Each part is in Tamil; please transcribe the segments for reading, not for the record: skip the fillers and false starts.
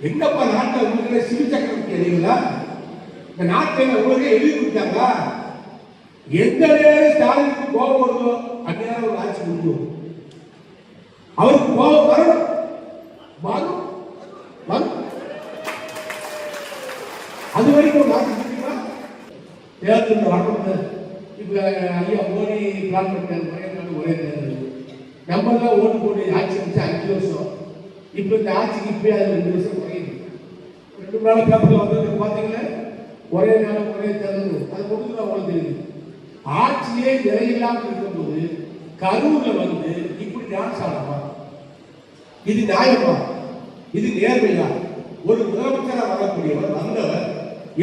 எங்கப்பா நாட்டில் உங்களுக்கு சிவில் சக்கரவர்த்தி இல்லைங்களா? இந்த நாட்டில் உங்களுக்கு எழுதி கொடுத்தாங்களா? எந்த நேரம் ஸ்டாலினுக்கு கோபம் வருதோ அந்நேரம் ஒரு ஆட்சி முடியும். அவருக்கு கோபம் வரும் வரும் வரும். அது வரைக்கும் ஒரு ஆட்சி முடியுமா? தேர்தல் வரணும். இப்ப ஐயா மோடி பிளான் பண்ணாரு ஒரே நாடு ஒரே தேர்தல். நம்ம தான் ஓட்டு போட்டு ஆட்சி வச்சு 5 வருஷம். இப்ப இந்த ஆட்சிக்கு இப்பயே அது 2 வருஷம் குறையுது. 2 நாள் பேப்பர்ல வந்து பாத்தீங்கன்னா ஒரே நாள் ஒரே தேர்தல் அது கொடுத்து உங்களுக்கு தெரியுது. ஆட்சியே நிறையில்லாமல் இருக்கும்போது கரூர்ல வந்து இப்படி டான்ஸ் ஆடமா? இது நியாயமா? இது நேர்மையா? ஒரு முதலமைச்சரா வரக்கூடியவர் வந்தவர்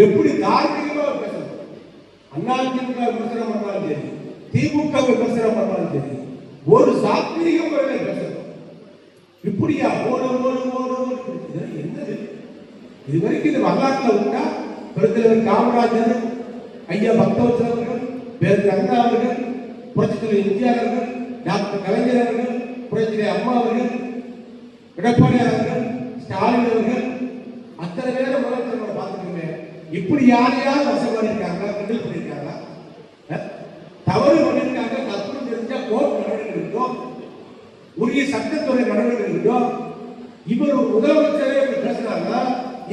எப்படி தார்மீகமா பேசணும்? அதிமுக விமர்சனம் பண்ணாலும் சரி, திமுக விமர்சனம் பண்ணாலும் சரி, ஒரு சாத்வீக முறையில் பேசணும். இப்படியா ஓடு ஓடு ஓடு ஓடு என்னது? இதுவரைக்கும் இந்த வரலாற்றில் உண்டா? பெருந்தலைவர் காமராஜர், ஐயா பக்தவச்சல் அவர்கள், பேரறிஞர் அண்ணா அவர்கள், புரட்சித்தலைவர் எம்ஜிஆர் அவர்கள், டாக்டர் கலைஞர் அவர்கள், புரட்சித்தலைவர் அம்மா அவர்கள், எடப்பாடி அவர்கள், ஸ்டாலின் அவர்கள், அத்தனை பேரும் முதலமைச்சர் பார்த்துக்கோங்க. இப்படி யாரையாவது வசம் பண்ணியிருக்காங்களா? கிண்டல் பண்ணியிருக்காங்களா? தவறு பண்ணியிருக்காங்க. தப்பு தெரிஞ்சா கோர்ட் நடவடிக்கை எடுக்கும், உரிய சட்டத்துறை நடவடிக்கை எடுக்கும். இவர் ஒரு முதலமைச்சரே பேசினாங்கன்னா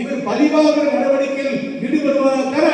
இவர் பழிவாக நடவடிக்கையில் ஈடுபடுவதற்கான